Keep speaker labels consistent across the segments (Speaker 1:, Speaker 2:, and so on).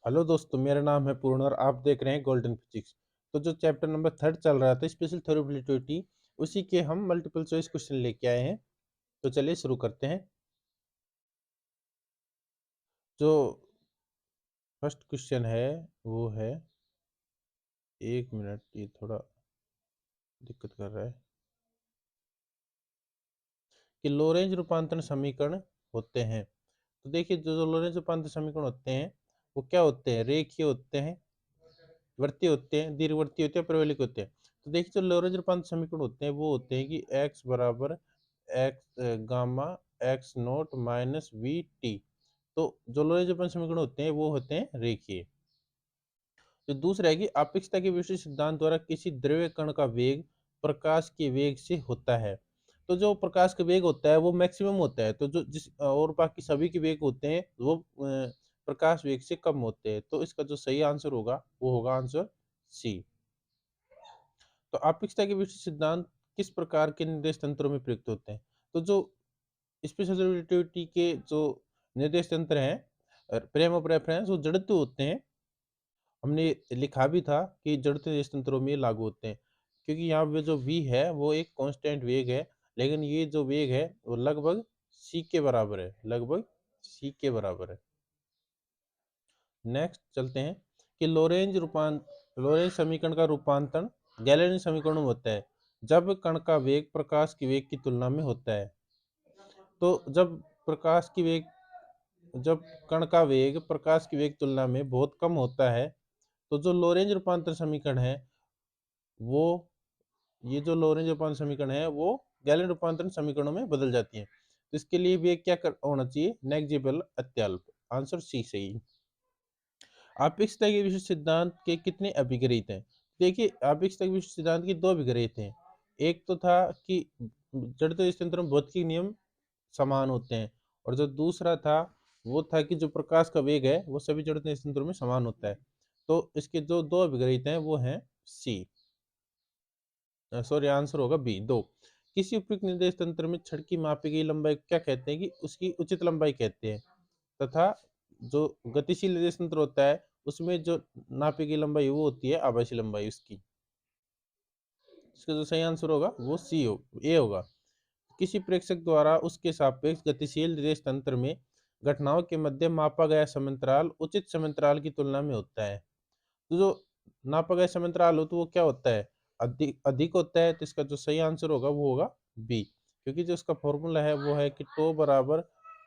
Speaker 1: Hello दोस्तों, मेरा नाम है पूर्ण और आप देख रहे हैं गोल्डन फिजिक्स। तो जो चैप्टर नंबर 3 चल रहा था स्पेशल थ्योरी ऑफ रिलेटिविटी, उसी के हम मल्टीपल चॉइस क्वेश्चन लेके आए हैं। तो चलिए शुरू करते हैं। जो फर्स्ट क्वेश्चन है वो है, एक मिनट, ये थोड़ा दिक्कत कर रहा है कि लोरेंज रूपांतरण समीकरण होते हैं। तो देखिए, जो लोरेंज रूपांतरण समीकरण होते हैं वो क्या होते हैं? रेखीय होते हैं, वर्तीय होते हैं, दीर्घवृत्तीय होते हैं, परवलयिक होते हैं। तो देखिए, जो लोरेंज रूपांतरण समीकरण होते हैं वो होते हैं कि x बराबर x gamma x note minus we T. तो जो लोरेंज रूपांतरण समीकरण होते हैं वो होते हैं रेखीय। जो दूसरा है कि अपेक्षता के विशिष्ट सिद्धांत द्वारा किसी द्रव्य कण का वेग प्रकाश के वेग से होता है। तो जो प्रकाश का वेग होता है वो मैक्सिमम होता है, तो जो जिस और बाकी सभी के वेग होते हैं वो प्रकाश वेग से कम होते हैं। तो इसका जो सही आंसर होगा वो होगा आंसर सी। तो अपेक्षता के विशिष्ट सिद्धांत किस प्रकार के निर्देश तंत्रों में प्रयुक्त होते हैं? तो जो स्पेशल रिलेटिविटी के जो निर्देश तंत्र हैं, फ्रेम ऑफ रेफरेंस, वो जड़त्व होते हैं। हमने लिखा भी था कि जड़त्व निर्देश तंत्रों में लागू होते हैं, क्योंकि यहाँ पे जो v है वो एक कांस्टेंट वेग है, लेकिन ये जो वेग है वो लगभग c के बराबर है, लगभग c के बराबर है। नेक्स्ट चलते हैं कि लोरेंज समीकरण का रूपांतरण गैलेर्किन समीकरण में होता है जब कण का वेग प्रकाश की वेग की तुलना में होता है। तो जब कण का वेग प्रकाश की वेग तुलना में बहुत कम होता है, तो जो लोरेंज रूपांतरण समीकरण है वो ये जो लोरेंज रूपांतरण समीकरण है वो गैलेन रूपांतरण समीकरणों में बदल जाती है। तो इसके लिए वेग होना चाहिए? नेग्लिजिबल, अत्यल्प। आंसर सी सही। अपेक्षता के विशिष्ट सिद्धांत के कितने अभिग्रहित हैं? देखिए, अपेक्षता के विशिष्ट सिद्धांत की दो अभिग्रहित हैं। एक तो था कि जड़त्व तंत्र में भौतिक नियम समान होते हैं, और जो दूसरा था वो था कि जो प्रकाश का वेग है वो सभी जड़त्व तंत्रों में समान होता है। तो इसके जो दो अभिग्रहित हैं वो हैं सी, सॉरी, आंसर होगा बी, दो। किसी उपयुक्त निर्देश तंत्र में छड़ की मापी गई लंबाई को क्या कहते हैं? कि उसकी उचित लंबाई कहते हैं। तथा जो गतिशील निर्देश तंत्र होता है उसमें जो नापी गई लंबाई वो होती है आभासी लंबाई उसकी। इसका जो सही आंसर होगा वो ए होगा। किसी प्रेक्षक द्वारा उसके सापेक्ष गतिशील निर्देश तंत्र में घटनाओं के मध्य मापा गया समंतराल उचित समंतराल की तुलना में होता है। तो जो नापा गया समंतराल हो तो वो क्या होता है? अधिक अधिक होता है। तो इसका जो सही आंसर होगा वो होगा बी, क्योंकि जो उसका फॉर्मूला है वो है कि टो बराबर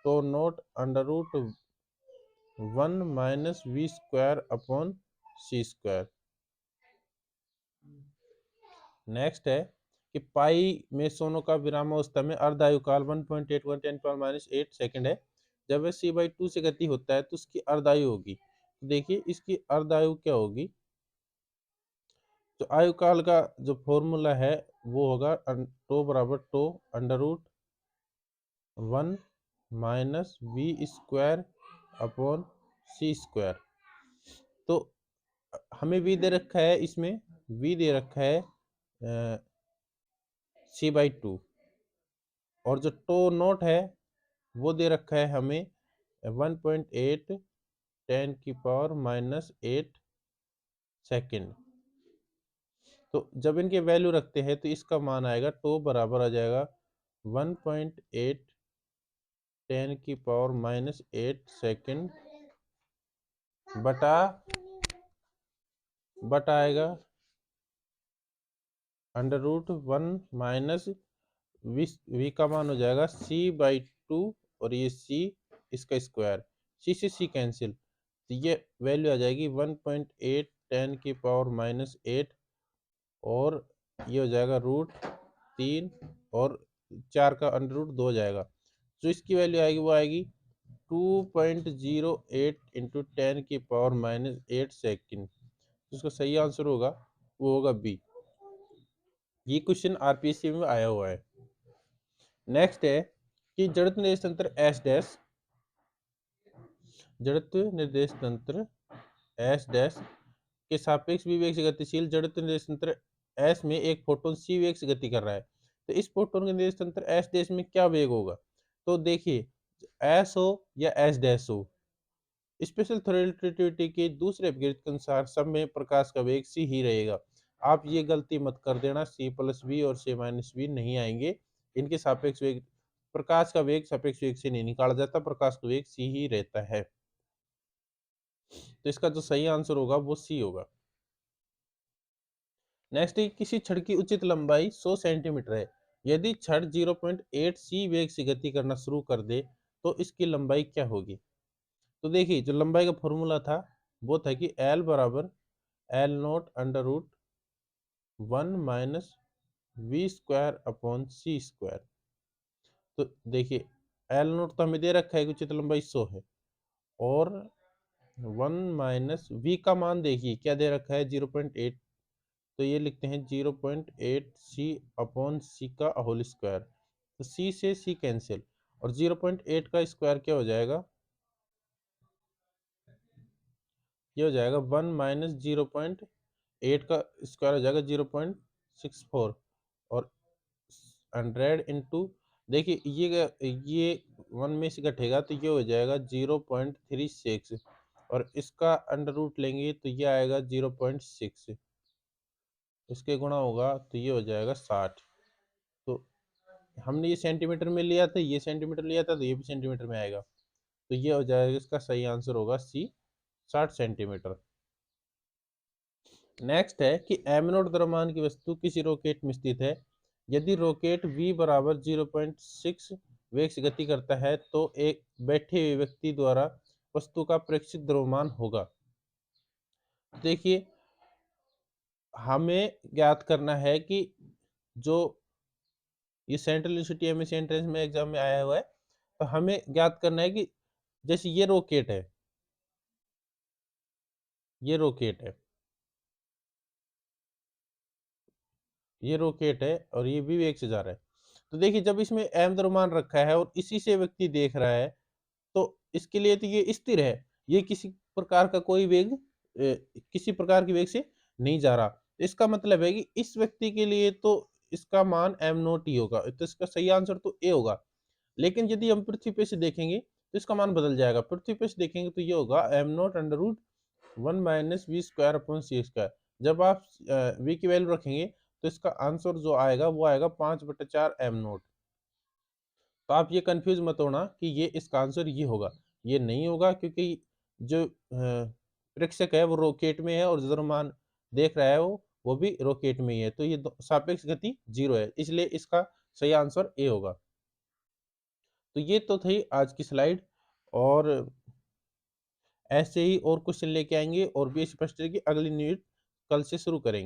Speaker 1: tau naught under root 1 - v² upon c²। Next है कि पाई में सोनों का विरामावस्था में अर्धायुकाल 1.81 × 10⁻8 है। जब वह c/2 से गति होता है तो उसकी अर्धायु होगी। तो देखिए, इसकी अर्धायु क्या होगी? तो आयुकाल का जो फॉर्मूला है वो होगा टो बराबर to under root 1 - v² upon c²। तो हमें v दे रखा है, इसमें v दे रखा है c/2, और जो टो नोट है वो दे रखा है हमें 1.8 10⁻⁻8 सेकेंड। तो जब इनके वैल्यू रखते हैं तो इसका मान आएगा टो बराबर आ जाएगा 1.8 10⁻⁻8 सेकेंड बटा बटा आएगा अंडर रूट 1 माइनस वी का मान हो जाएगा c/2, और ये c इसका स्क्वायर, c से c कैंसिल, तो ये वैल्यू आ जाएगी 1.8 10⁻⁻8, और ये हो जाएगा √3, और 4 का अंडर रूट 2 हो जाएगा। जो इसकी वैल्यू आएगी वो आएगी 2.08 × 10⁻⁻8 सेकेंड। जिसका सही आंसर होगा वो होगा बी। ये क्वेश्चन आरपीएससी में आया हुआ है। नेक्स्ट है कि जड़त्व निर्देश तंत्र एस डैश, जड़त्व निर्देश तंत्र एस डैश के सापेक्ष v वेग से गतिशील जड़त्व निर्देश तंत्र एस में एक फोटोन c वेग से गति कर रहा है। तो इस फोटोन के निर्देश तंत्र एस डैश में क्या वेग होगा? तो देखिए, एस हो या एस डैश हो, स्पेशल रिलेटिविटी के दूसरे अपग्रेड के अनुसार सब में प्रकाश का वेग c ही रहेगा। आप ये गलती मत कर देना, c प्लस बी और c माइनस बी नहीं आएंगे। इनके सापेक्ष वेग, प्रकाश का वेग सापेक्ष वेग से नहीं निकाला जाता, प्रकाश का वेग c ही रहता है। तो इसका जो सही आंसर होगा वो c होगा। नेक्स्ट है, किसी छड़ की उचित लंबाई 100 सेंटीमीटर है। यदि छड़ 0.8 c वेग से गति करना शुरू कर दे तो इसकी लंबाई क्या होगी? तो देखिए, जो लंबाई का फॉर्मूला था वो था कि L बराबर L naught under root 1 minus v square upon c square. तो देखिए, L नोट तो हमें दे रखा है कि उचित लंबाई 100 है, और 1 माइनस वी का मान देखिए क्या दे रखा है, 0.8। तो ये लिखते हैं 0.8 सी अपॉन सी का होल स्क्वायर। तो सी से सी कैंसिल, और 0.8 का स्क्वायर क्या हो जाएगा, ये हो जाएगा 1 माइनस 0.8 का स्क्वायर हो जाएगा 0.64, और 100 इंटू, देखिए ये 1 में से घटेगा तो ये हो जाएगा 0.36, और इसका अंडर रूट लेंगे तो ये आएगा 0.6, इसके गुणा होगा तो ये हो जाएगा 60। तो हमने ये सेंटीमीटर में लिया था, ये सेंटीमीटर लिया था, तो ये भी सेंटीमीटर में आएगा। तो ये हो जाएगा, इसका सही आंसर होगा सी, 60 सेंटीमीटर। नेक्स्ट है कि एम नोट द्रव्यमान की वस्तु किसी रॉकेट में स्थित है। यदि रॉकेट v बराबर 0.6 वेग से गति करता है तो एक बैठे हुए व्यक्ति द्वारा वस्तु का प्रेक्षित द्रव्यमान होगा। देखिए, हमें ज्ञात करना है कि जो ये सेंट्रल यूनिवर्सिटी एमएससी एंट्रेंस में एग्जाम में आया हुआ है, तो हमें ज्ञात करना है कि जैसे ये रॉकेट है, ये रॉकेट है और ये भी वेग से जा रहा है। तो देखिए, जब इसमें एम द्रव्यमान रखा है और इसी से व्यक्ति देख रहा है, तो इसके लिए तो ये स्थिर है, ये किसी प्रकार का कोई वेग किसी प्रकार की वेग से नहीं जा रहा। इसका मतलब है कि इस व्यक्ति के लिए तो इसका मान एम नोट ही होगा, तो इसका सही आंसर तो ए होगा। लेकिन यदि हम पृथ्वी पे से देखेंगे तो इसका मान बदल जाएगा। पृथ्वी पे से देखेंगे तो ये होगा m naught under root 1 minus v square upon c square. जब आप वी की वैल्यू रखेंगे तो इसका आंसर जो आएगा वो आएगा 5/4 एम नोट। तो आप ये कंफ्यूज मत होना कि ये इसका आंसर ये होगा, ये नहीं होगा, क्योंकि जो प्रेक्षक है वो रॉकेट में है और जो द्रव्यमान देख रहा है वो भी रॉकेट में ही है, तो ये सापेक्ष गति 0 है, इसलिए इसका सही आंसर ए होगा। तो ये तो थी आज की स्लाइड, और ऐसे ही और क्वेश्चन लेके आएंगे और भी स्पष्ट की अगली यूनिट कल से शुरू करेंगे।